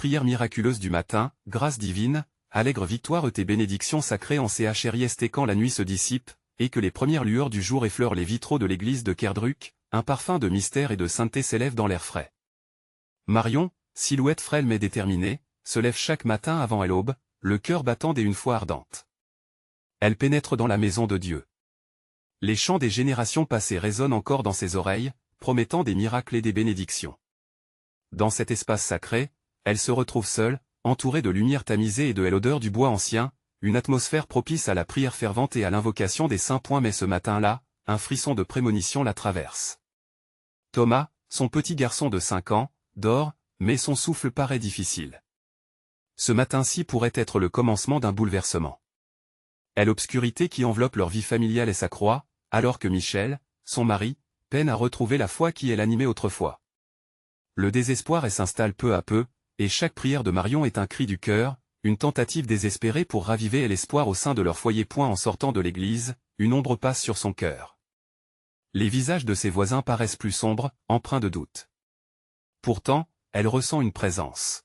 prière miraculeuse du matin, grâce divine, allègre victoire et tes bénédictions sacrées en CHRIST quand la nuit se dissipe, et que les premières lueurs du jour effleurent les vitraux de l'église de Kerdruck, un parfum de mystère et de sainteté s'élève dans l'air frais. Marion, silhouette frêle mais déterminée, se lève chaque matin avant l'aube, le cœur battant dès une foi ardente. Elle pénètre dans la maison de Dieu. Les chants des générations passées résonnent encore dans ses oreilles, promettant des miracles et des bénédictions. Dans cet espace sacré, elle se retrouve seule, entourée de lumière tamisée et de l'odeur du bois ancien, une atmosphère propice à la prière fervente et à l'invocation des saints. Mais ce matin-là, un frisson de prémonition la traverse. Thomas, son petit garçon de 5 ans, dort, mais son souffle paraît difficile. Ce matin-ci pourrait être le commencement d'un bouleversement. Et l'obscurité qui enveloppe leur vie familiale et s'accroît, alors que Michel, son mari, peine à retrouver la foi qui l'animait autrefois. Le désespoir s'installe peu à peu, et chaque prière de Marion est un cri du cœur, une tentative désespérée pour raviver l'espoir au sein de leur foyer. En sortant de l'église, une ombre passe sur son cœur. Les visages de ses voisins paraissent plus sombres, empreints de doute. Pourtant, elle ressent une présence.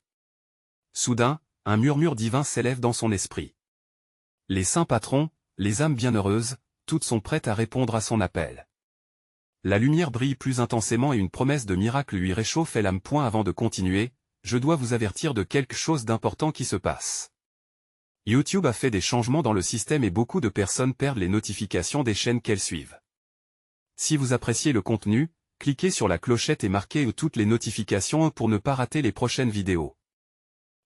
Soudain, un murmure divin s'élève dans son esprit. Les saints patrons, les âmes bienheureuses, toutes sont prêtes à répondre à son appel. La lumière brille plus intensément et une promesse de miracle lui réchauffe l'âme. Avant de continuer, je dois vous avertir de quelque chose d'important qui se passe. YouTube a fait des changements dans le système et beaucoup de personnes perdent les notifications des chaînes qu'elles suivent. Si vous appréciez le contenu, cliquez sur la clochette et marquez toutes les notifications pour ne pas rater les prochaines vidéos.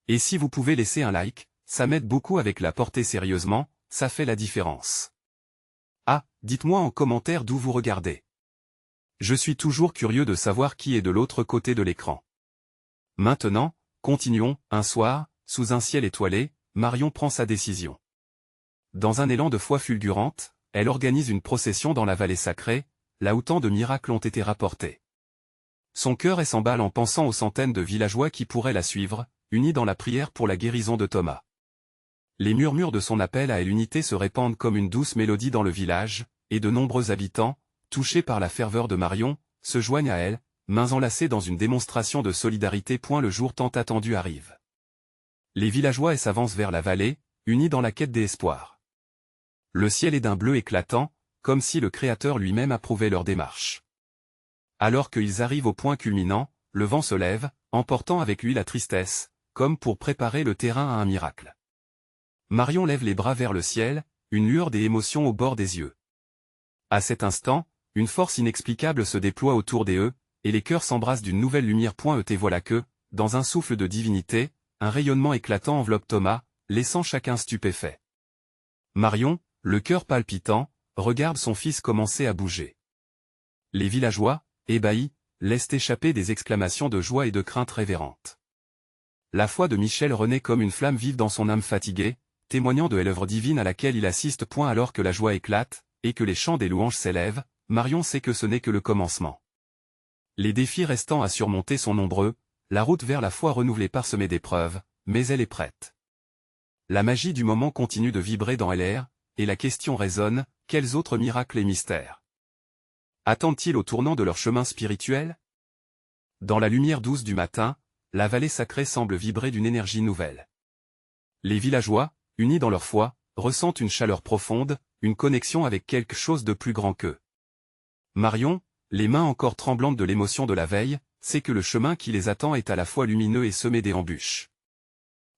Et si vous pouvez laisser un like, ça m'aide beaucoup avec la portée sérieusement, ça fait la différence. Ah, dites-moi en commentaire d'où vous regardez. Je suis toujours curieux de savoir qui est de l'autre côté de l'écran. Maintenant, continuons. Un soir, sous un ciel étoilé, Marion prend sa décision. Dans un élan de foi fulgurante, elle organise une procession dans la vallée sacrée, là où tant de miracles ont été rapportés. Son cœur s'emballe en pensant aux centaines de villageois qui pourraient la suivre, unis dans la prière pour la guérison de Thomas. Les murmures de son appel à l'unité se répandent comme une douce mélodie dans le village, et de nombreux habitants, touchés par la ferveur de Marion, se joignent à elle, mains enlacées dans une démonstration de solidarité. Le jour tant attendu arrive. Les villageois s'avancent vers la vallée, unis dans la quête des espoirs. Le ciel est d'un bleu éclatant, comme si le Créateur lui-même approuvait leur démarche. Alors qu'ils arrivent au point culminant, le vent se lève, emportant avec lui la tristesse, comme pour préparer le terrain à un miracle. Marion lève les bras vers le ciel, une lueur des émotions au bord des yeux. À cet instant, une force inexplicable se déploie autour d'eux, et les cœurs s'embrassent d'une nouvelle lumière. Et voilà que, dans un souffle de divinité, un rayonnement éclatant enveloppe Thomas, laissant chacun stupéfait. Marion, le cœur palpitant, regarde son fils commencer à bouger. Les villageois, ébahis, laissent échapper des exclamations de joie et de crainte révérentes. La foi de Michel renaît comme une flamme vive dans son âme fatiguée, témoignant de l'œuvre divine à laquelle il assiste. Alors que la joie éclate, et que les chants des louanges s'élèvent, Marion sait que ce n'est que le commencement. Les défis restants à surmonter sont nombreux, la route vers la foi renouvelée parsemée d'épreuves, mais elle est prête. La magie du moment continue de vibrer dans l'air, et la question résonne, quels autres miracles et mystères attendent-ils au tournant de leur chemin spirituel? Dans la lumière douce du matin, la vallée sacrée semble vibrer d'une énergie nouvelle. Les villageois, unis dans leur foi, ressentent une chaleur profonde, une connexion avec quelque chose de plus grand qu'eux. Marion, les mains encore tremblantes de l'émotion de la veille, sait que le chemin qui les attend est à la fois lumineux et semé d'embûches.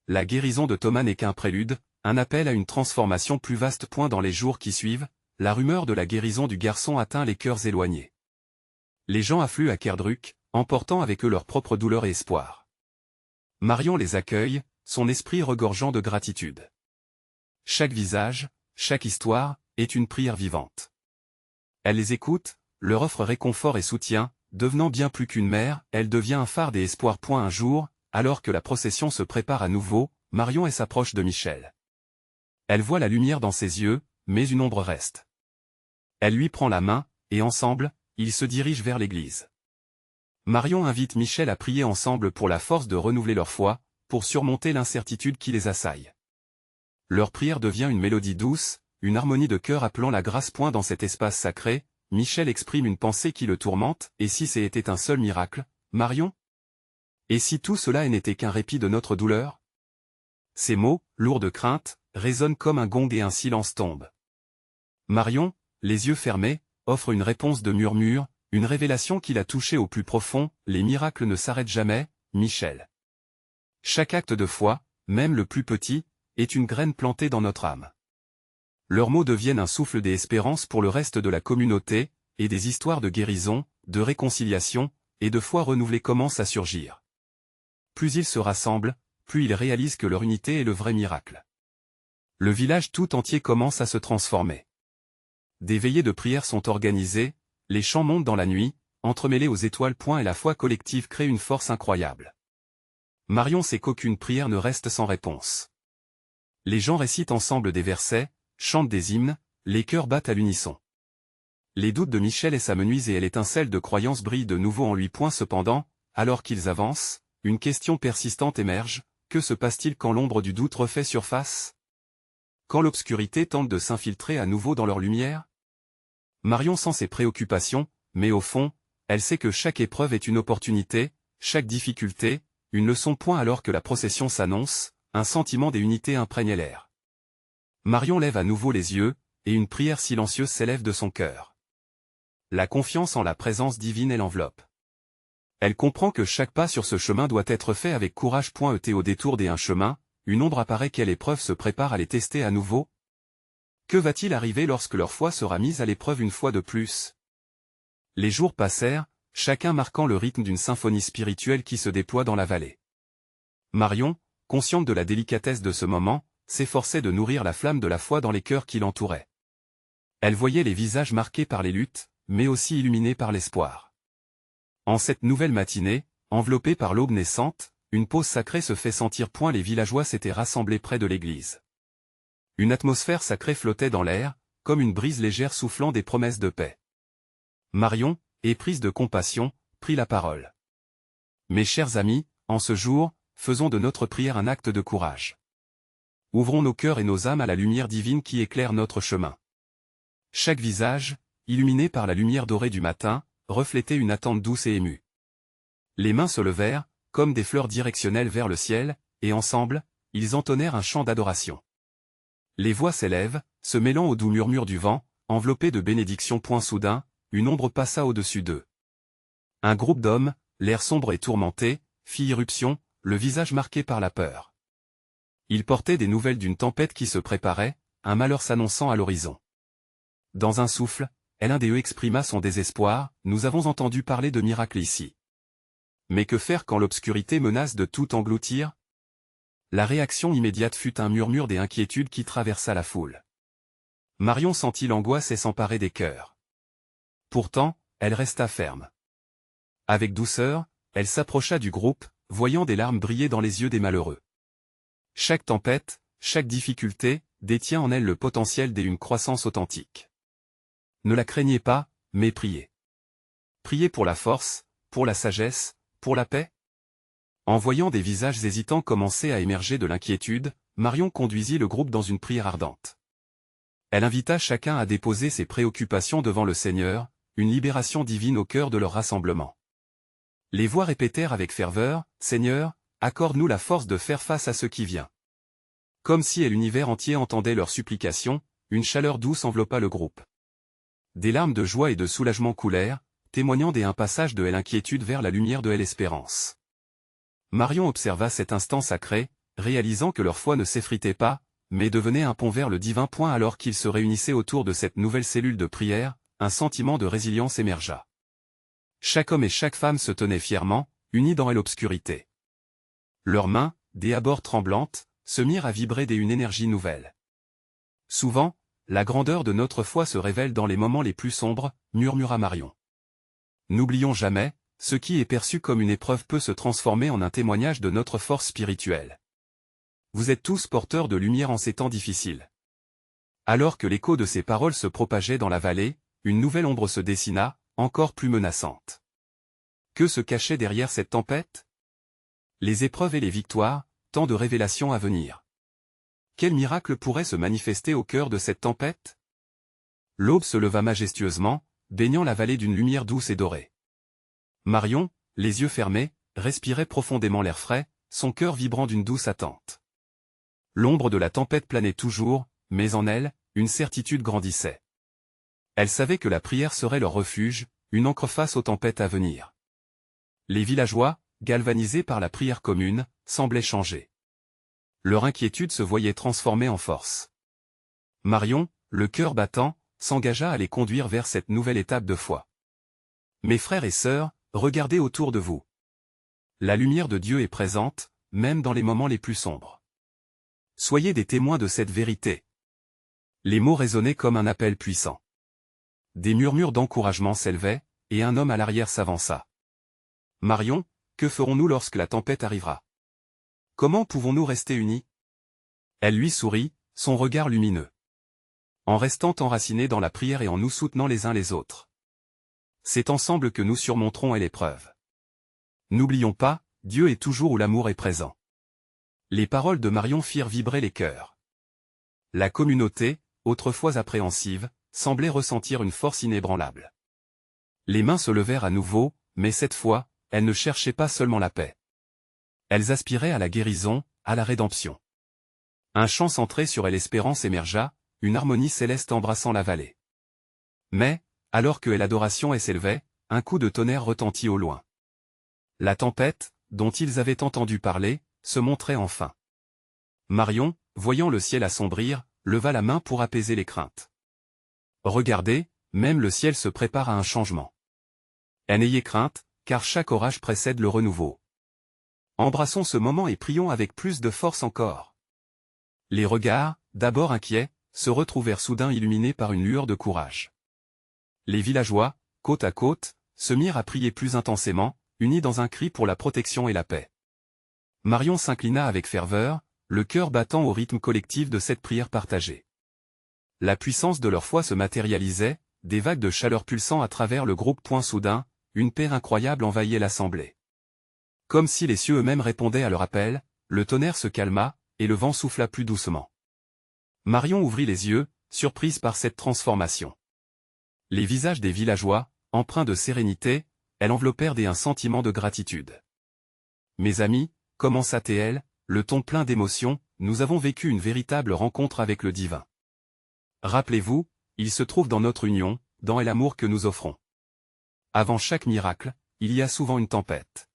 La guérison de Thomas n'est qu'un prélude, un appel à une transformation plus vaste. Dans les jours qui suivent, la rumeur de la guérison du garçon atteint les cœurs éloignés. Les gens affluent à Kerdruck, emportant avec eux leurs propres douleurs et espoirs. Marion les accueille, son esprit regorgeant de gratitude. Chaque visage, chaque histoire, est une prière vivante. Elle les écoute, leur offre réconfort et soutien, devenant bien plus qu'une mère, elle devient un phare des espoirs. Un jour, alors que la procession se prépare à nouveau, Marion s'approche de Michel. Elle voit la lumière dans ses yeux, mais une ombre reste. Elle lui prend la main, et ensemble, ils se dirigent vers l'église. Marion invite Michel à prier ensemble pour la force de renouveler leur foi, pour surmonter l'incertitude qui les assaille. Leur prière devient une mélodie douce, une harmonie de cœur appelant la grâce. Dans cet espace sacré, Michel exprime une pensée qui le tourmente, et si c'était un seul miracle, Marion? Et si tout cela n'était qu'un répit de notre douleur? Ces mots, lourds de crainte, résonnent comme un gong et un silence tombe. Marion, les yeux fermés, offre une réponse de murmure, une révélation qui l'a touché au plus profond. Les miracles ne s'arrêtent jamais, Michel. Chaque acte de foi, même le plus petit, est une graine plantée dans notre âme. Leurs mots deviennent un souffle d'espérance pour le reste de la communauté, et des histoires de guérison, de réconciliation, et de foi renouvelée commencent à surgir. Plus ils se rassemblent, plus ils réalisent que leur unité est le vrai miracle. Le village tout entier commence à se transformer. Des veillées de prière sont organisées, les chants montent dans la nuit, entremêlés aux étoiles. Et la foi collective crée une force incroyable. Marion sait qu'aucune prière ne reste sans réponse. Les gens récitent ensemble des versets, chantent des hymnes, les cœurs battent à l'unisson. Les doutes de Michel s'amenuisent et l'étincelle de croyance brille de nouveau en lui. Cependant, alors qu'ils avancent, une question persistante émerge: que se passe-t-il quand l'ombre du doute refait surface? Quand l'obscurité tente de s'infiltrer à nouveau dans leur lumière? Marion sent ses préoccupations, mais au fond, elle sait que chaque épreuve est une opportunité, chaque difficulté, une leçon. Alors que la procession s'annonce, un sentiment d'unité imprègne l'air. Marion lève à nouveau les yeux, et une prière silencieuse s'élève de son cœur. La confiance en la présence divine l'enveloppe. Elle comprend que chaque pas sur ce chemin doit être fait avec courage. Au détour d'un chemin, une ombre apparaît. Quelle épreuve se prépare à les tester à nouveau? Que va-t-il arriver lorsque leur foi sera mise à l'épreuve une fois de plus? Les jours passèrent, chacun marquant le rythme d'une symphonie spirituelle qui se déploie dans la vallée. Marion, consciente de la délicatesse de ce moment, s'efforçait de nourrir la flamme de la foi dans les cœurs qui l'entouraient. Elle voyait les visages marqués par les luttes, mais aussi illuminés par l'espoir. En cette nouvelle matinée, enveloppée par l'aube naissante, une pause sacrée se fait sentir. Les villageois s'étaient rassemblés près de l'église. Une atmosphère sacrée flottait dans l'air, comme une brise légère soufflant des promesses de paix. Marion, éprise de compassion, prit la parole. Mes chers amis, en ce jour, faisons de notre prière un acte de courage. Ouvrons nos cœurs et nos âmes à la lumière divine qui éclaire notre chemin. Chaque visage, illuminé par la lumière dorée du matin, reflétait une attente douce et émue. Les mains se levèrent, comme des fleurs directionnelles vers le ciel, et ensemble, ils entonnèrent un chant d'adoration. Les voix s'élèvent, se mêlant au doux murmure du vent, enveloppés de bénédictions. Soudain, une ombre passa au-dessus d'eux. Un groupe d'hommes, l'air sombre et tourmenté, fit irruption, le visage marqué par la peur. Ils portaient des nouvelles d'une tempête qui se préparait, un malheur s'annonçant à l'horizon. Dans un souffle, l'un d'eux exprima son désespoir: nous avons entendu parler de miracles ici. Mais que faire quand l'obscurité menace de tout engloutir? La réaction immédiate fut un murmure d'inquiétude qui traversa la foule. Marion sentit l'angoisse s'emparer des cœurs. Pourtant, elle resta ferme. Avec douceur, elle s'approcha du groupe, voyant des larmes briller dans les yeux des malheureux. Chaque tempête, chaque difficulté, détient en elle le potentiel d'une croissance authentique. Ne la craignez pas, mais priez. Priez pour la force, pour la sagesse, pour la paix. En voyant des visages hésitants commencer à émerger de l'inquiétude, Marion conduisit le groupe dans une prière ardente. Elle invita chacun à déposer ses préoccupations devant le Seigneur, une libération divine au cœur de leur rassemblement. Les voix répétèrent avec ferveur: Seigneur, accorde-nous la force de faire face à ce qui vient. Comme si l'univers entier entendait leurs supplications, une chaleur douce enveloppa le groupe. Des larmes de joie et de soulagement coulèrent, témoignant d'un passage de l'inquiétude vers la lumière de l'espérance. Marion observa cet instant sacré, réalisant que leur foi ne s'effritait pas, mais devenait un pont vers le divin. Alors qu'ils se réunissaient autour de cette nouvelle cellule de prière, un sentiment de résilience émergea. Chaque homme et chaque femme se tenaient fièrement, unis dans l'obscurité. Leurs mains, des abords tremblantes, se mirent à vibrer d'une énergie nouvelle. Souvent, la grandeur de notre foi se révèle dans les moments les plus sombres, murmura Marion. N'oublions jamais, ce qui est perçu comme une épreuve peut se transformer en un témoignage de notre force spirituelle. Vous êtes tous porteurs de lumière en ces temps difficiles. Alors que l'écho de ces paroles se propageait dans la vallée, une nouvelle ombre se dessina, encore plus menaçante. Que se cachait derrière cette tempête? Les épreuves et les victoires, tant de révélations à venir. Quel miracle pourrait se manifester au cœur de cette tempête? L'aube se leva majestueusement, baignant la vallée d'une lumière douce et dorée. Marion, les yeux fermés, respirait profondément l'air frais, son cœur vibrant d'une douce attente. L'ombre de la tempête planait toujours, mais en elle, une certitude grandissait. Elle savait que la prière serait leur refuge, une ancre face aux tempêtes à venir. Les villageois, galvanisés par la prière commune, semblaient changer. Leur inquiétude se voyait transformée en force. Marion, le cœur battant, s'engagea à les conduire vers cette nouvelle étape de foi. Mes frères et sœurs, regardez autour de vous. La lumière de Dieu est présente, même dans les moments les plus sombres. Soyez des témoins de cette vérité. Les mots résonnaient comme un appel puissant. Des murmures d'encouragement s'élevaient, et un homme à l'arrière s'avança. Marion, que ferons-nous lorsque la tempête arrivera? Comment pouvons-nous rester unis? Elle lui sourit, son regard lumineux. En restant enracinés dans la prière et en nous soutenant les uns les autres. C'est ensemble que nous surmonterons l'épreuve. N'oublions pas, Dieu est toujours où l'amour est présent. Les paroles de Marion firent vibrer les cœurs. La communauté, autrefois appréhensive, semblait ressentir une force inébranlable. Les mains se levèrent à nouveau, mais cette fois, elles ne cherchaient pas seulement la paix. Elles aspiraient à la guérison, à la rédemption. Un chant centré sur l'espérance émergea, une harmonie céleste embrassant la vallée. Mais, alors que l'adoration s'élevait, un coup de tonnerre retentit au loin. La tempête, dont ils avaient entendu parler, se montrait enfin. Marion, voyant le ciel assombrir, leva la main pour apaiser les craintes. Regardez, même le ciel se prépare à un changement. N'ayez crainte, car chaque orage précède le renouveau. Embrassons ce moment et prions avec plus de force encore. Les regards, d'abord inquiets, se retrouvèrent soudain illuminés par une lueur de courage. Les villageois, côte à côte, se mirent à prier plus intensément, unis dans un cri pour la protection et la paix. Marion s'inclina avec ferveur, le cœur battant au rythme collectif de cette prière partagée. La puissance de leur foi se matérialisait, des vagues de chaleur pulsant à travers le groupe. Soudain, une paix incroyable envahit l'assemblée. Comme si les cieux eux-mêmes répondaient à leur appel, le tonnerre se calma, et le vent souffla plus doucement. Marion ouvrit les yeux, surprise par cette transformation. Les visages des villageois, empreints de sérénité, elles enveloppèrent un sentiment de gratitude. Mes amis, commença-t-elle, le ton plein d'émotion, nous avons vécu une véritable rencontre avec le divin. Rappelez-vous, il se trouve dans notre union, dans l'amour que nous offrons. Avant chaque miracle, il y a souvent une tempête.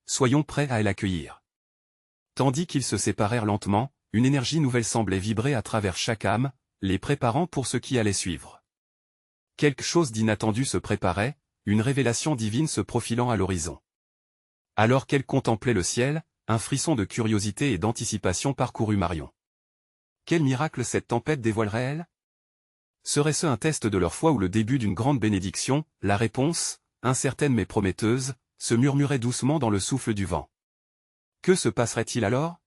Soyons prêts à l'accueillir. Tandis qu'ils se séparèrent lentement, une énergie nouvelle semblait vibrer à travers chaque âme, les préparant pour ce qui allait suivre. Quelque chose d'inattendu se préparait, une révélation divine se profilant à l'horizon. Alors qu'elle contemplait le ciel, un frisson de curiosité et d'anticipation parcourut Marion. Quel miracle cette tempête dévoilerait-elle? Serait-ce un test de leur foi ou le début d'une grande bénédiction? La réponse, incertaine mais prometteuse, se murmurait doucement dans le souffle du vent. Que se passerait-il alors?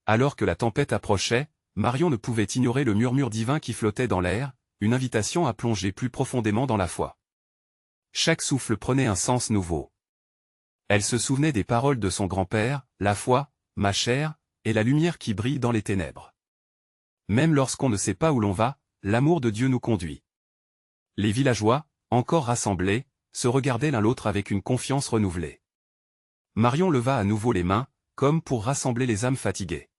Alors que la tempête approchait, Marion ne pouvait ignorer le murmure divin qui flottait dans l'air, une invitation à plonger plus profondément dans la foi. Chaque souffle prenait un sens nouveau. Elle se souvenait des paroles de son grand-père, la foi, ma chère, est la lumière qui brille dans les ténèbres. Même lorsqu'on ne sait pas où l'on va, l'amour de Dieu nous conduit. Les villageois, encore rassemblés, se regardaient l'un l'autre avec une confiance renouvelée. Marion leva à nouveau les mains, comme pour rassembler les âmes fatiguées.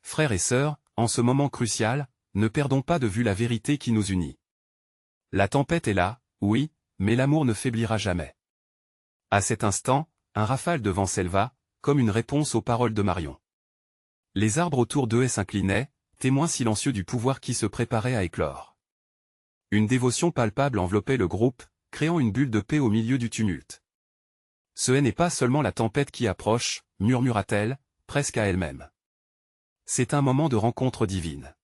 Frères et sœurs, en ce moment crucial, ne perdons pas de vue la vérité qui nous unit. La tempête est là, oui, mais l'amour ne faiblira jamais. À cet instant, un rafale de vent s'éleva, comme une réponse aux paroles de Marion. Les arbres autour d'eux s'inclinaient, témoins silencieux du pouvoir qui se préparait à éclore. Une dévotion palpable enveloppait le groupe, créant une bulle de paix au milieu du tumulte. Ce n'est pas seulement la tempête qui approche, murmura-t-elle, presque à elle-même. C'est un moment de rencontre divine.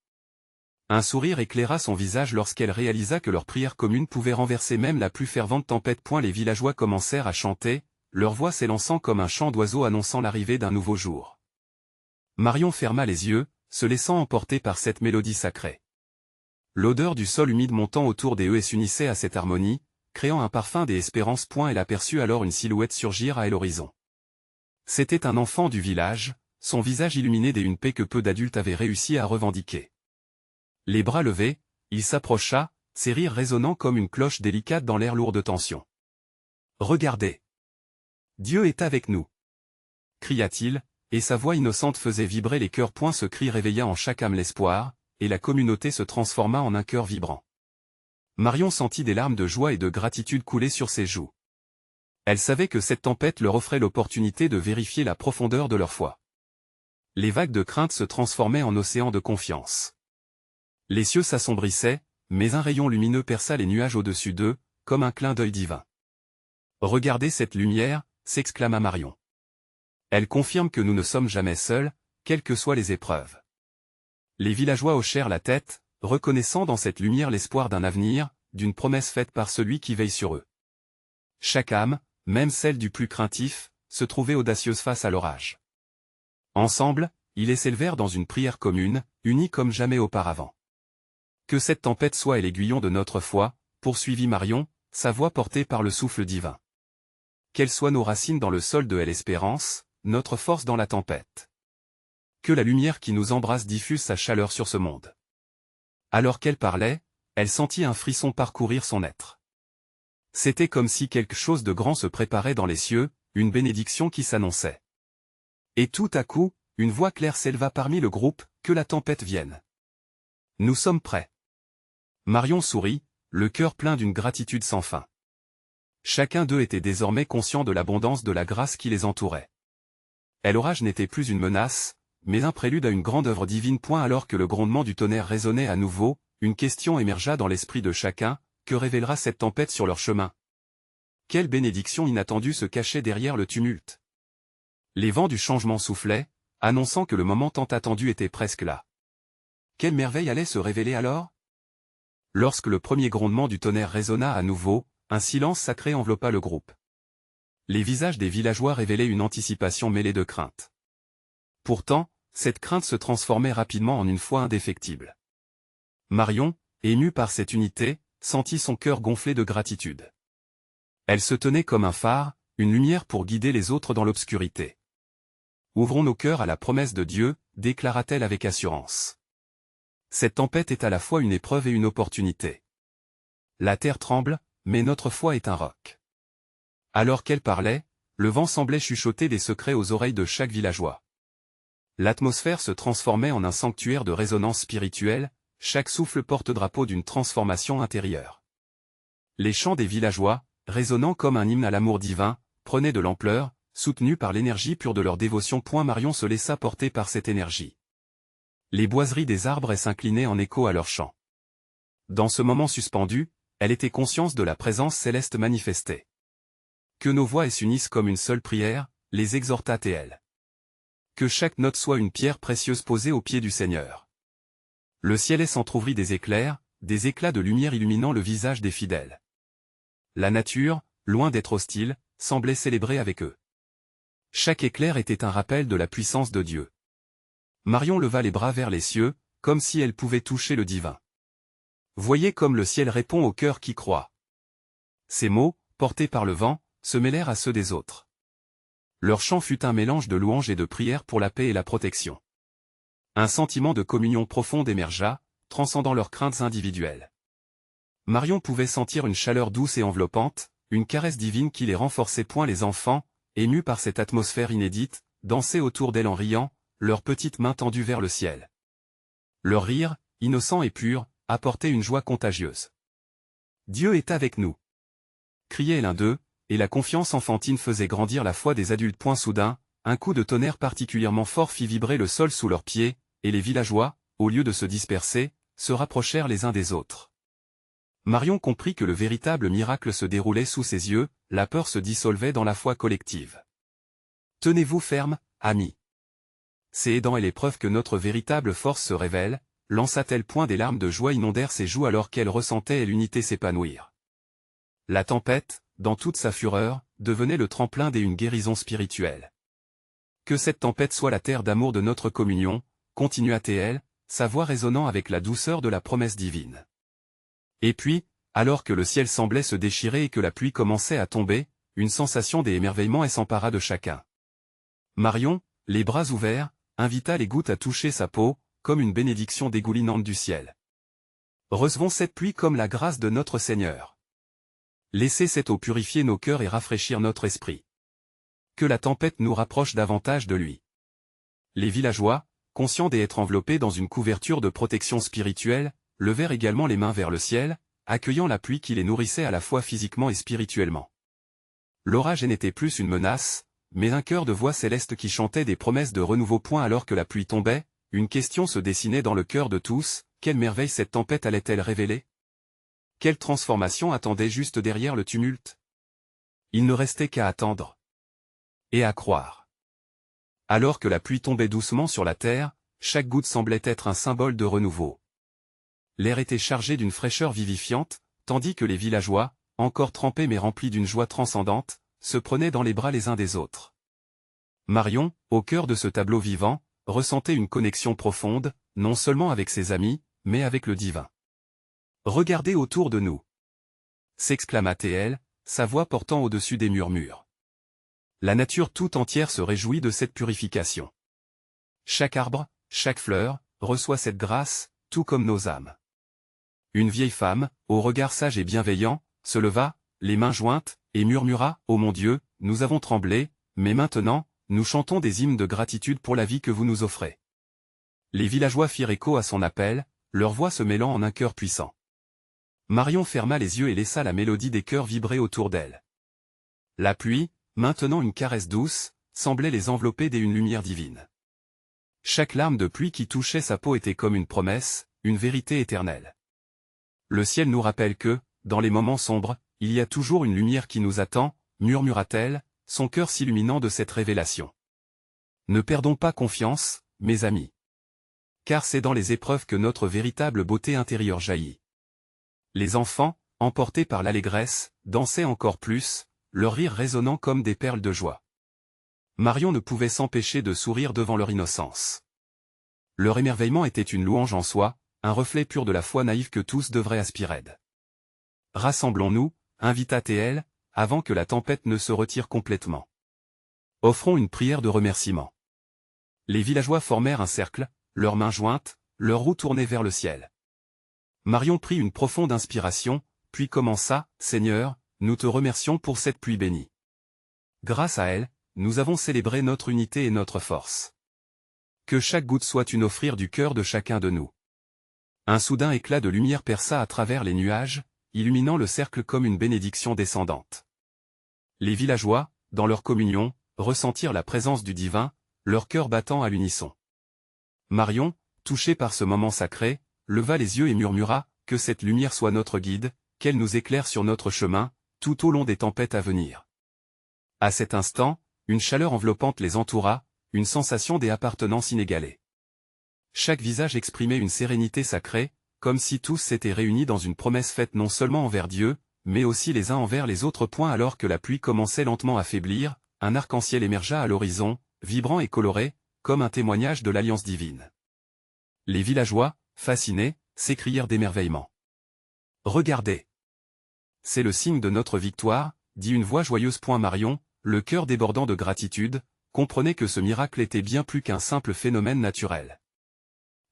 Un sourire éclaira son visage lorsqu'elle réalisa que leur prière commune pouvait renverser même la plus fervente tempête. Les villageois commencèrent à chanter, leur voix s'élançant comme un chant d'oiseau annonçant l'arrivée d'un nouveau jour. Marion ferma les yeux, se laissant emporter par cette mélodie sacrée. L'odeur du sol humide montant autour des eux s'unissait à cette harmonie, créant un parfum d'espérance. Elle aperçut alors une silhouette surgir à l'horizon. C'était un enfant du village, son visage illuminé d'une paix que peu d'adultes avaient réussi à revendiquer. Les bras levés, il s'approcha, ses rires résonnant comme une cloche délicate dans l'air lourd de tension. « Regardez » Dieu est avec nous. Cria-t-il, et sa voix innocente faisait vibrer les cœurs. Ce cri réveilla en chaque âme l'espoir, et la communauté se transforma en un cœur vibrant. Marion sentit des larmes de joie et de gratitude couler sur ses joues. Elle savait que cette tempête leur offrait l'opportunité de vérifier la profondeur de leur foi. Les vagues de crainte se transformaient en océans de confiance. Les cieux s'assombrissaient, mais un rayon lumineux perça les nuages au-dessus d'eux, comme un clin d'œil divin. « Regardez cette lumière » s'exclama Marion. « Elle confirme que nous ne sommes jamais seuls, quelles que soient les épreuves. » Les villageois hochèrent la tête, reconnaissant dans cette lumière l'espoir d'un avenir, d'une promesse faite par celui qui veille sur eux. Chaque âme, même celle du plus craintif, se trouvait audacieuse face à l'orage. Ensemble, ils s'élevèrent dans une prière commune, unis comme jamais auparavant. « Que cette tempête soit l'aiguillon de notre foi », poursuivit Marion, sa voix portée par le souffle divin. « Qu'elles soient nos racines dans le sol de l'espérance, notre force dans la tempête. Que la lumière qui nous embrasse diffuse sa chaleur sur ce monde. » Alors qu'elle parlait, elle sentit un frisson parcourir son être. C'était comme si quelque chose de grand se préparait dans les cieux, une bénédiction qui s'annonçait. Et tout à coup, une voix claire s'éleva parmi le groupe, « Que la tempête vienne. Nous sommes prêts. » Marion sourit, le cœur plein d'une gratitude sans fin. Chacun d'eux était désormais conscient de l'abondance de la grâce qui les entourait. L'orage n'était plus une menace, mais un prélude à une grande œuvre divine. Alors que le grondement du tonnerre résonnait à nouveau, une question émergea dans l'esprit de chacun, que révélera cette tempête sur leur chemin? Quelle bénédiction inattendue se cachait derrière le tumulte? Les vents du changement soufflaient, annonçant que le moment tant attendu était presque là. Quelle merveille allait se révéler alors? Lorsque le premier grondement du tonnerre résonna à nouveau, un silence sacré enveloppa le groupe. Les visages des villageois révélaient une anticipation mêlée de crainte. Pourtant, cette crainte se transformait rapidement en une foi indéfectible. Marion, émue par cette unité, sentit son cœur gonfler de gratitude. Elle se tenait comme un phare, une lumière pour guider les autres dans l'obscurité. « Ouvrons nos cœurs à la promesse de Dieu », déclara-t-elle avec assurance. Cette tempête est à la fois une épreuve et une opportunité. La terre tremble, mais notre foi est un roc. Alors qu'elle parlait, le vent semblait chuchoter des secrets aux oreilles de chaque villageois. L'atmosphère se transformait en un sanctuaire de résonance spirituelle, chaque souffle porte-drapeau d'une transformation intérieure. Les chants des villageois, résonnant comme un hymne à l'amour divin, prenaient de l'ampleur, soutenus par l'énergie pure de leur dévotion. Marion se laissa porter par cette énergie. Les boiseries des arbres s'inclinaient en écho à leurs chants. Dans ce moment suspendu, elle était consciente de la présence céleste manifestée. Que nos voix s'unissent comme une seule prière, les exhorta-t-elle. Que chaque note soit une pierre précieuse posée aux pieds du Seigneur. Le ciel s'entr'ouvrit des éclairs, des éclats de lumière illuminant le visage des fidèles. La nature, loin d'être hostile, semblait célébrer avec eux. Chaque éclair était un rappel de la puissance de Dieu. Marion leva les bras vers les cieux, comme si elle pouvait toucher le divin. Voyez comme le ciel répond au cœur qui croit. Ces mots, portés par le vent, se mêlèrent à ceux des autres. Leur chant fut un mélange de louanges et de prières pour la paix et la protection. Un sentiment de communion profonde émergea, transcendant leurs craintes individuelles. Marion pouvait sentir une chaleur douce et enveloppante, une caresse divine qui les renforçait. Les enfants, émus par cette atmosphère inédite, dansaient autour d'elle en riant, leurs petites mains tendues vers le ciel. Leur rire, innocent et pur, apportait une joie contagieuse. « Dieu est avec nous !» criait l'un d'eux, et la confiance enfantine faisait grandir la foi des adultes. Soudain, un coup de tonnerre particulièrement fort fit vibrer le sol sous leurs pieds, et les villageois, au lieu de se disperser, se rapprochèrent les uns des autres. Marion comprit que le véritable miracle se déroulait sous ses yeux, la peur se dissolvait dans la foi collective. « Tenez-vous ferme, amis. C'est dans l'épreuve que notre véritable force se révèle », lança-t-elle. Des larmes de joie inondèrent ses joues alors qu'elle ressentait l'unité s'épanouir. La tempête, dans toute sa fureur, devenait le tremplin d'une guérison spirituelle. « Que cette tempête soit la terre d'amour de notre communion », continua-t-elle, sa voix résonnant avec la douceur de la promesse divine. Et puis, alors que le ciel semblait se déchirer et que la pluie commençait à tomber, une sensation d'émerveillement s'empara de chacun. Marion, les bras ouverts, invita les gouttes à toucher sa peau, comme une bénédiction dégoulinante du ciel. Recevons cette pluie comme la grâce de notre Seigneur. Laissez cette eau purifier nos cœurs et rafraîchir notre esprit. que la tempête nous rapproche davantage de lui. Les villageois, conscients d'être enveloppés dans une couverture de protection spirituelle, levèrent également les mains vers le ciel, accueillant la pluie qui les nourrissait à la fois physiquement et spirituellement. L'orage n'était plus une menace, mais un chœur de voix célestes qui chantait des promesses de renouveau. Alors que la pluie tombait, une question se dessinait dans le cœur de tous: quelle merveille cette tempête allait-elle révéler? Quelle transformation attendait juste derrière le tumulte? Il ne restait qu'à attendre. Et à croire. Alors que la pluie tombait doucement sur la terre, chaque goutte semblait être un symbole de renouveau. L'air était chargé d'une fraîcheur vivifiante, tandis que les villageois, encore trempés mais remplis d'une joie transcendante, se prenaient dans les bras les uns des autres. Marion, au cœur de ce tableau vivant, ressentait une connexion profonde, non seulement avec ses amis, mais avec le divin. « Regardez autour de nous !» s'exclama-t-elle, sa voix portant au-dessus des murmures. La nature tout entière se réjouit de cette purification. Chaque arbre, chaque fleur, reçoit cette grâce, tout comme nos âmes. Une vieille femme, au regard sage et bienveillant, se leva, les mains jointes, et murmura: « Ô mon Dieu, nous avons tremblé, mais maintenant, nous chantons des hymnes de gratitude pour la vie que vous nous offrez. » Les villageois firent écho à son appel, leur voix se mêlant en un chœur puissant. Marion ferma les yeux et laissa la mélodie des chœurs vibrer autour d'elle. La pluie, maintenant une caresse douce, semblait les envelopper d'une lumière divine. Chaque larme de pluie qui touchait sa peau était comme une promesse, une vérité éternelle. Le ciel nous rappelle que, dans les moments sombres, il y a toujours une lumière qui nous attend, murmura-t-elle, son cœur s'illuminant de cette révélation. Ne perdons pas confiance, mes amis. Car c'est dans les épreuves que notre véritable beauté intérieure jaillit. Les enfants, emportés par l'allégresse, dansaient encore plus, leur rire résonnant comme des perles de joie. Marion ne pouvait s'empêcher de sourire devant leur innocence. Leur émerveillement était une louange en soi, un reflet pur de la foi naïve que tous devraient aspirer. « Rassemblons-nous, » invita-t-elle, avant que la tempête ne se retire complètement. « Offrons une prière de remerciement. » Les villageois formèrent un cercle, leurs mains jointes, leurs roues tournées vers le ciel. Marion prit une profonde inspiration, puis commença: « Seigneur, nous te remercions pour cette pluie bénie. Grâce à elle, nous avons célébré notre unité et notre force. Que chaque goutte soit une offrire du cœur de chacun de nous. » Un soudain éclat de lumière perça à travers les nuages, illuminant le cercle comme une bénédiction descendante. Les villageois, dans leur communion, ressentirent la présence du divin, leur cœur battant à l'unisson. Marion, touchée par ce moment sacré, leva les yeux et murmura: « Que cette lumière soit notre guide, qu'elle nous éclaire sur notre chemin, tout au long des tempêtes à venir. » À cet instant, une chaleur enveloppante les entoura, une sensation d'appartenance inégalée. Chaque visage exprimait une sérénité sacrée, comme si tous s'étaient réunis dans une promesse faite non seulement envers Dieu, mais aussi les uns envers les autres. Alors que la pluie commençait lentement à faiblir, un arc-en-ciel émergea à l'horizon, vibrant et coloré, comme un témoignage de l'alliance divine. Les villageois, fascinés, s'écrièrent d'émerveillement. « Regardez! C'est le signe de notre victoire, » dit une voix joyeuse. Marion, le cœur débordant de gratitude, comprenait que ce miracle était bien plus qu'un simple phénomène naturel.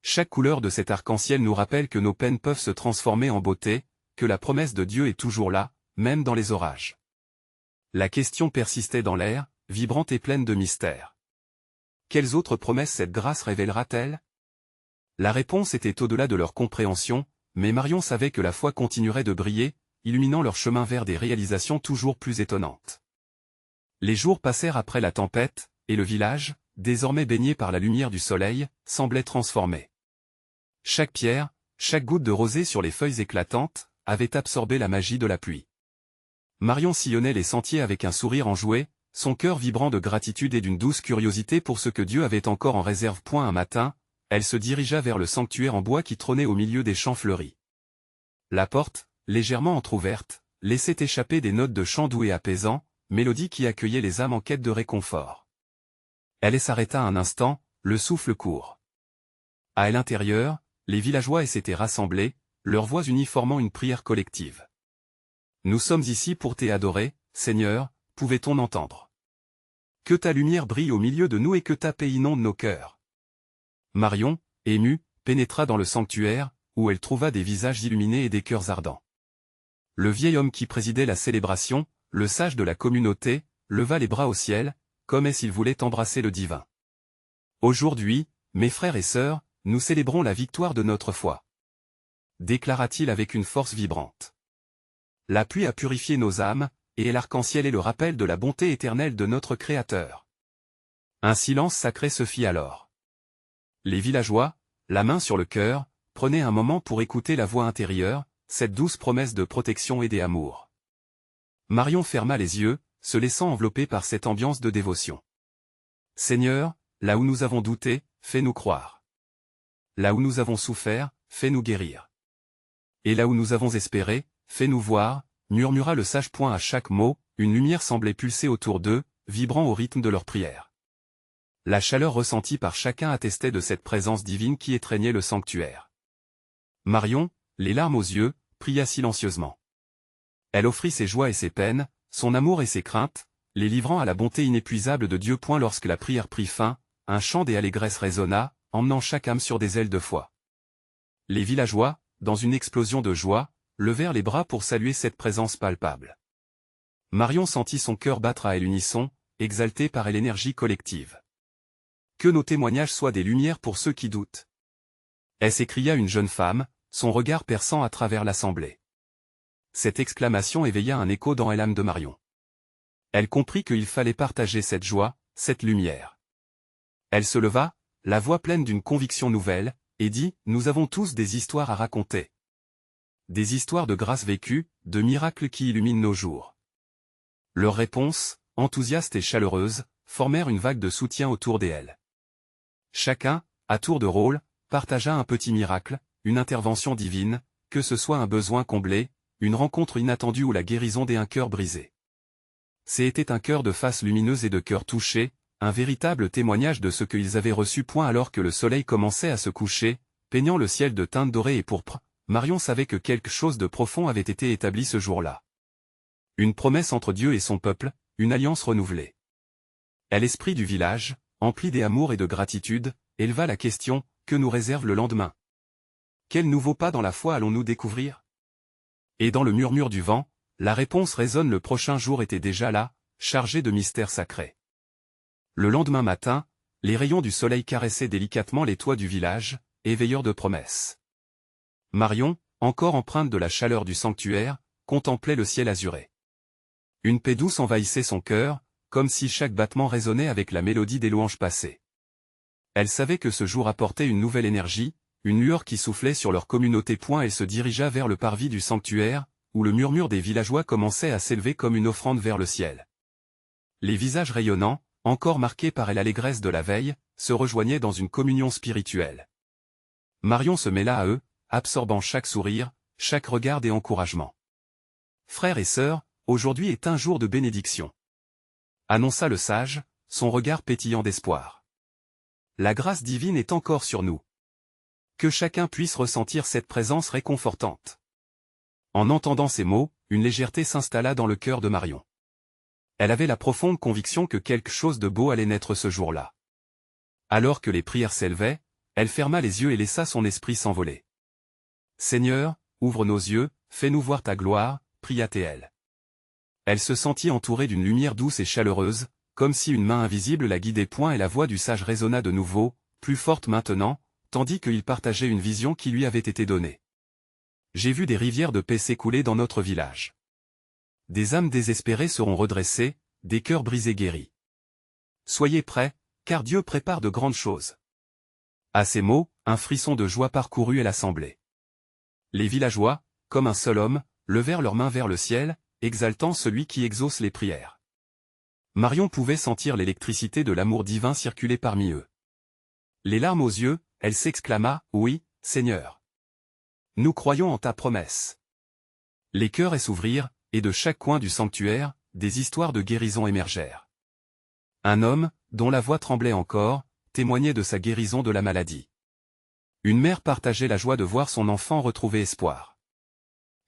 Chaque couleur de cet arc-en-ciel nous rappelle que nos peines peuvent se transformer en beauté, que la promesse de Dieu est toujours là, même dans les orages. La question persistait dans l'air, vibrante et pleine de mystère. Quelles autres promesses cette grâce révélera-t-elle? La réponse était au-delà de leur compréhension, mais Marion savait que la foi continuerait de briller, illuminant leur chemin vers des réalisations toujours plus étonnantes. Les jours passèrent après la tempête, et le village, désormais baigné par la lumière du soleil, semblait transformé. Chaque pierre, chaque goutte de rosée sur les feuilles éclatantes, avait absorbé la magie de la pluie. Marion sillonnait les sentiers avec un sourire enjoué, son cœur vibrant de gratitude et d'une douce curiosité pour ce que Dieu avait encore en réserve. Un matin, elle se dirigea vers le sanctuaire en bois qui trônait au milieu des champs fleuris. La porte, légèrement entr'ouverte, laissait échapper des notes de chant doux et apaisants, mélodie qui accueillait les âmes en quête de réconfort. Elle s'arrêta un instant, le souffle court. À l'intérieur, les villageois s'étaient rassemblés, leurs voix unies formant une prière collective. « Nous sommes ici pour t'adorer, Seigneur, pouvait-on entendre. Que ta lumière brille au milieu de nous et que ta paix inonde nos cœurs. » Marion, émue, pénétra dans le sanctuaire, où elle trouva des visages illuminés et des cœurs ardents. Le vieil homme qui présidait la célébration, le sage de la communauté, leva les bras au ciel, comme s'il voulait embrasser le divin. Aujourd'hui, mes frères et sœurs, nous célébrons la victoire de notre foi. Déclara-t-il avec une force vibrante. La pluie a purifié nos âmes, et l'arc-en-ciel est le rappel de la bonté éternelle de notre Créateur. Un silence sacré se fit alors. Les villageois, la main sur le cœur, prenaient un moment pour écouter la voix intérieure, cette douce promesse de protection et d'amour. Marion ferma les yeux, se laissant envelopper par cette ambiance de dévotion. Seigneur, là où nous avons douté, fais-nous croire. Là où nous avons souffert, fais-nous guérir. Et là où nous avons espéré, fais-nous voir, murmura le sage point à chaque mot, une lumière semblait pulser autour d'eux, vibrant au rythme de leur prière. La chaleur ressentie par chacun attestait de cette présence divine qui étreignait le sanctuaire. Marion, les larmes aux yeux, pria silencieusement. Elle offrit ses joies et ses peines, son amour et ses craintes, les livrant à la bonté inépuisable de Dieu. Lorsque la prière prit fin, un chant des allégresses résonna, emmenant chaque âme sur des ailes de foi. Les villageois, dans une explosion de joie, levèrent les bras pour saluer cette présence palpable. Marion sentit son cœur battre à l'unisson, exalté par l'énergie collective. Que nos témoignages soient des lumières pour ceux qui doutent. S'écria une jeune femme, son regard perçant à travers l'assemblée. Cette exclamation éveilla un écho dans l'âme de Marion. Elle comprit qu'il fallait partager cette joie, cette lumière. Elle se leva, la voix pleine d'une conviction nouvelle, et dit, « Nous avons tous des histoires à raconter. Des histoires de grâce vécues, de miracles qui illuminent nos jours. » Leurs réponses, enthousiastes et chaleureuses, formèrent une vague de soutien autour d'elle. Chacun, à tour de rôle, partagea un petit miracle, une intervention divine, que ce soit un besoin comblé, une rencontre inattendue ou la guérison d'un cœur brisé. C'était un cœur de face lumineuse et de cœur touché, un véritable témoignage de ce qu'ils avaient reçu. Alors que le soleil commençait à se coucher, peignant le ciel de teintes dorées et pourpres, Marion savait que quelque chose de profond avait été établi ce jour-là. Une promesse entre Dieu et son peuple, une alliance renouvelée. Et l'esprit du village, empli d'amour et de gratitude, éleva la question, que nous réserve le lendemain? Quel nouveau pas dans la foi allons-nous découvrir? Et dans le murmure du vent, la réponse résonne: le prochain jour était déjà là, chargé de mystères sacrés. Le lendemain matin, les rayons du soleil caressaient délicatement les toits du village, éveilleurs de promesses. Marion, encore empreinte de la chaleur du sanctuaire, contemplait le ciel azuré. Une paix douce envahissait son cœur, comme si chaque battement résonnait avec la mélodie des louanges passées. Elle savait que ce jour apportait une nouvelle énergie, une lueur qui soufflait sur leur communauté. Elle se dirigea vers le parvis du sanctuaire, où le murmure des villageois commençait à s'élever comme une offrande vers le ciel. Les visages rayonnants, encore marqués par l'allégresse de la veille, se rejoignaient dans une communion spirituelle. Marion se mêla à eux, absorbant chaque sourire, chaque regard et encouragement. « Frères et sœurs, aujourd'hui est un jour de bénédiction. » annonça le sage, son regard pétillant d'espoir. La grâce divine est encore sur nous. Que chacun puisse ressentir cette présence réconfortante. En entendant ces mots, une légèreté s'installa dans le cœur de Marion. Elle avait la profonde conviction que quelque chose de beau allait naître ce jour-là. Alors que les prières s'élevaient, elle ferma les yeux et laissa son esprit s'envoler. « Seigneur, ouvre nos yeux, fais-nous voir ta gloire », pria-t-elle. Elle se sentit entourée d'une lumière douce et chaleureuse, comme si une main invisible la guidait. Et la voix du sage résonna de nouveau, plus forte maintenant, tandis qu'il partageait une vision qui lui avait été donnée. « J'ai vu des rivières de paix s'écouler dans notre village. Des âmes désespérées seront redressées, des cœurs brisés guéris. Soyez prêts, car Dieu prépare de grandes choses. » À ces mots, un frisson de joie parcourut l'assemblée. Les villageois, comme un seul homme, levèrent leurs mains vers le ciel, exaltant celui qui exauce les prières. Marion pouvait sentir l'électricité de l'amour divin circuler parmi eux. Les larmes aux yeux, elle s'exclama, « Oui, Seigneur. Nous croyons en ta promesse. » Les cœurs s'ouvrirent, et de chaque coin du sanctuaire, des histoires de guérison émergèrent. Un homme, dont la voix tremblait encore, témoignait de sa guérison de la maladie. Une mère partageait la joie de voir son enfant retrouver espoir.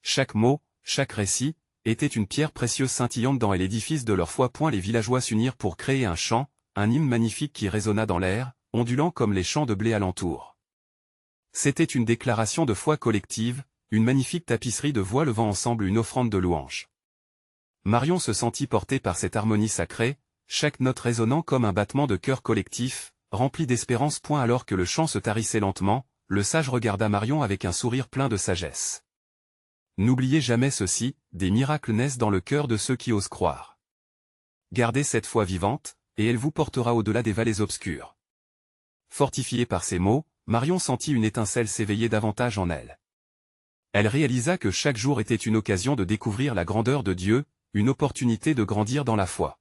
Chaque mot, chaque récit, était une pierre précieuse scintillante dans l'édifice de leur foi. Les villageois s'unirent pour créer un chant, un hymne magnifique qui résonna dans l'air, ondulant comme les champs de blé alentour. C'était une déclaration de foi collective, une magnifique tapisserie de voix levant ensemble une offrande de louange. Marion se sentit portée par cette harmonie sacrée, chaque note résonnant comme un battement de cœur collectif, rempli d'espérance. Alors que le chant se tarissait lentement, le sage regarda Marion avec un sourire plein de sagesse. N'oubliez jamais ceci, des miracles naissent dans le cœur de ceux qui osent croire. Gardez cette foi vivante, et elle vous portera au-delà des vallées obscures. Fortifiée par ces mots, Marion sentit une étincelle s'éveiller davantage en elle. Elle réalisa que chaque jour était une occasion de découvrir la grandeur de Dieu, une opportunité de grandir dans la foi.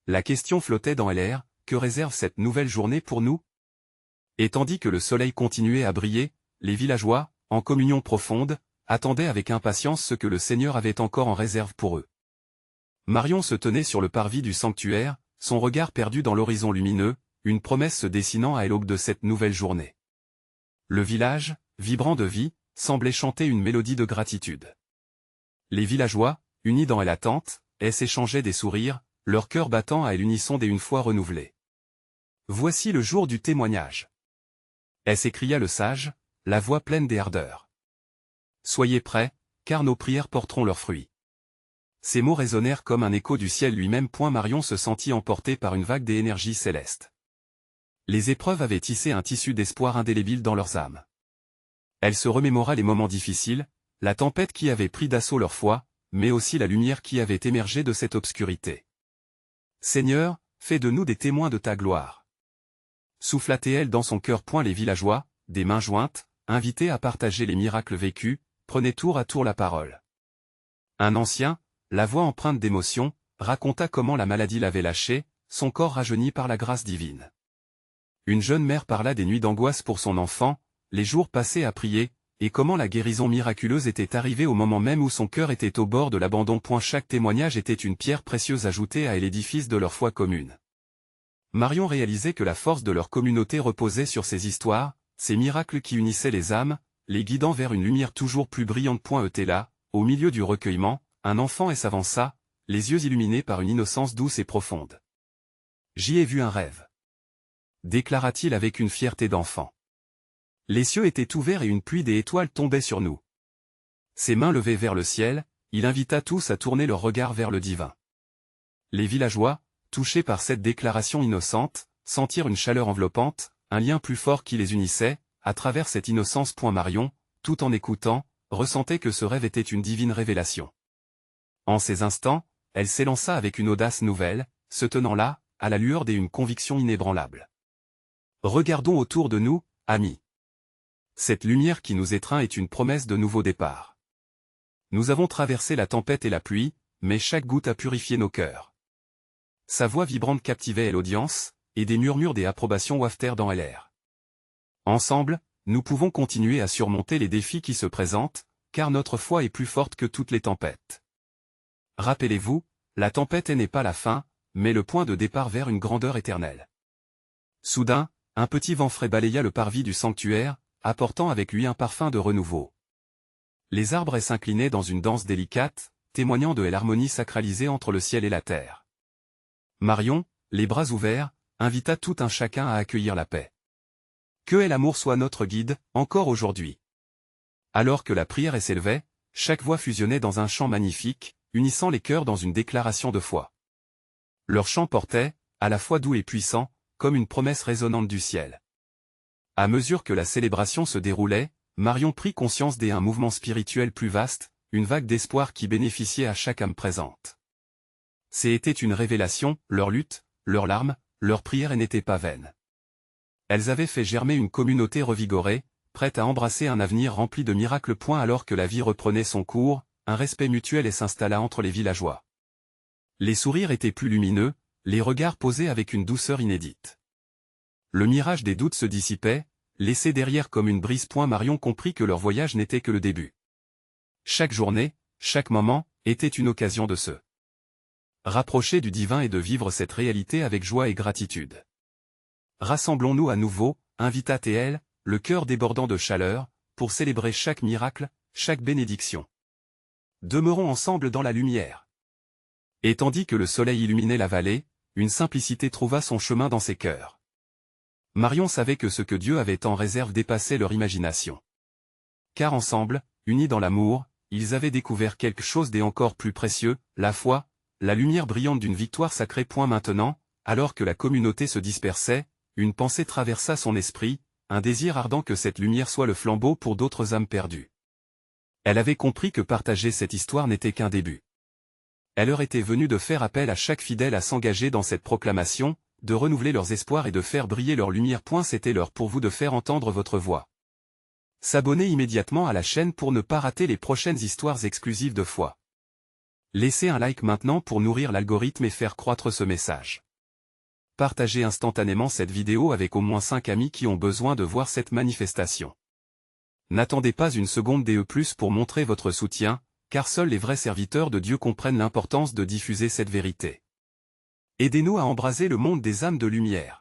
La question flottait dans l'air, que réserve cette nouvelle journée pour nous? Et tandis que le soleil continuait à briller, les villageois, en communion profonde, attendaient avec impatience ce que le Seigneur avait encore en réserve pour eux. Marion se tenait sur le parvis du sanctuaire, son regard perdu dans l'horizon lumineux, une promesse se dessinant à l'aube de cette nouvelle journée. Le village, vibrant de vie, semblait chanter une mélodie de gratitude. Les villageois, unis dans l'attente, s'échangeaient des sourires, leur cœur battant à l'unisson dès une foi renouvelée. Voici le jour du témoignage. S'écria le sage, la voix pleine des ardeurs. Soyez prêts, car nos prières porteront leurs fruits. Ces mots résonnèrent comme un écho du ciel lui-même. Marion se sentit emportée par une vague d'énergie céleste. Les épreuves avaient tissé un tissu d'espoir indélébile dans leurs âmes. Elle se remémora les moments difficiles, la tempête qui avait pris d'assaut leur foi, mais aussi la lumière qui avait émergé de cette obscurité. Seigneur, fais de nous des témoins de ta gloire. Souffla-t-elle dans son cœur. Les villageois, des mains jointes, invités à partager les miracles vécus, prenaient tour à tour la parole. Un ancien, la voix empreinte d'émotion, raconta comment la maladie l'avait lâché, son corps rajeuni par la grâce divine. Une jeune mère parla des nuits d'angoisse pour son enfant, les jours passés à prier, et comment la guérison miraculeuse était arrivée au moment même où son cœur était au bord de l'abandon. Chaque témoignage était une pierre précieuse ajoutée à l'édifice de leur foi commune. Marion réalisait que la force de leur communauté reposait sur ces histoires, ces miracles qui unissaient les âmes, les guidant vers une lumière toujours plus brillante. Était là, au milieu du recueillement, un enfant s'avança, les yeux illuminés par une innocence douce et profonde. « J'y ai vu un rêve. » déclara-t-il avec une fierté d'enfant. Les cieux étaient ouverts et une pluie d'étoiles tombait sur nous. Ses mains levées vers le ciel, il invita tous à tourner leur regard vers le divin. Les villageois, touchés par cette déclaration innocente, sentirent une chaleur enveloppante, un lien plus fort qui les unissait, à travers cette innocence. Marion, tout en écoutant, ressentait que ce rêve était une divine révélation. En ces instants, elle s'élança avec une audace nouvelle, se tenant là, à la lueur d'une conviction inébranlable. Regardons autour de nous, amis. Cette lumière qui nous étreint est une promesse de nouveau départ. Nous avons traversé la tempête et la pluie, mais chaque goutte a purifié nos cœurs. Sa voix vibrante captivait l'audience, et des murmures d'approbation waftèrent dans l'air. Ensemble, nous pouvons continuer à surmonter les défis qui se présentent, car notre foi est plus forte que toutes les tempêtes. Rappelez-vous, la tempête n'est pas la fin, mais le point de départ vers une grandeur éternelle. Soudain, un petit vent frais balaya le parvis du sanctuaire, apportant avec lui un parfum de renouveau. Les arbres s'inclinaient dans une danse délicate, témoignant de l'harmonie sacralisée entre le ciel et la terre. Marion, les bras ouverts, invita tout un chacun à accueillir la paix. Que l'amour soit notre guide, encore aujourd'hui. Alors que la prière s'élevait, chaque voix fusionnait dans un chant magnifique, unissant les cœurs dans une déclaration de foi. Leur chant portait, à la fois doux et puissant, comme une promesse résonnante du ciel. À mesure que la célébration se déroulait, Marion prit conscience d'un mouvement spirituel plus vaste, une vague d'espoir qui bénéficiait à chaque âme présente. C'était une révélation, leur lutte, leurs larmes, leurs prières n'étaient pas vaines. Elles avaient fait germer une communauté revigorée, prête à embrasser un avenir rempli de miracles. Alors que la vie reprenait son cours, un respect mutuel s'installa entre les villageois. Les sourires étaient plus lumineux, les regards posés avec une douceur inédite. Le mirage des doutes se dissipait, laissé derrière comme une brise. Marion comprit que leur voyage n'était que le début. Chaque journée, chaque moment, était une occasion de se rapprocher du divin et de vivre cette réalité avec joie et gratitude. Rassemblons-nous à nouveau, invita-t-elle, le cœur débordant de chaleur, pour célébrer chaque miracle, chaque bénédiction. Demeurons ensemble dans la lumière. Et tandis que le soleil illuminait la vallée, une simplicité trouva son chemin dans ses cœurs. Marion savait que ce que Dieu avait en réserve dépassait leur imagination. Car ensemble, unis dans l'amour, ils avaient découvert quelque chose d'encore plus précieux, la foi, la lumière brillante d'une victoire sacrée. Maintenant, alors que la communauté se dispersait, une pensée traversa son esprit, un désir ardent que cette lumière soit le flambeau pour d'autres âmes perdues. Elle avait compris que partager cette histoire n'était qu'un début. Elle leur était venue de faire appel à chaque fidèle à s'engager dans cette proclamation, de renouveler leurs espoirs et de faire briller leur lumière. C'était l'heure pour vous de faire entendre votre voix. S'abonner immédiatement à la chaîne pour ne pas rater les prochaines histoires exclusives de foi. Laissez un like maintenant pour nourrir l'algorithme et faire croître ce message. Partagez instantanément cette vidéo avec au moins 5 amis qui ont besoin de voir cette manifestation. N'attendez pas une seconde de plus pour montrer votre soutien, car seuls les vrais serviteurs de Dieu comprennent l'importance de diffuser cette vérité. Aidez-nous à embraser le monde des âmes de lumière.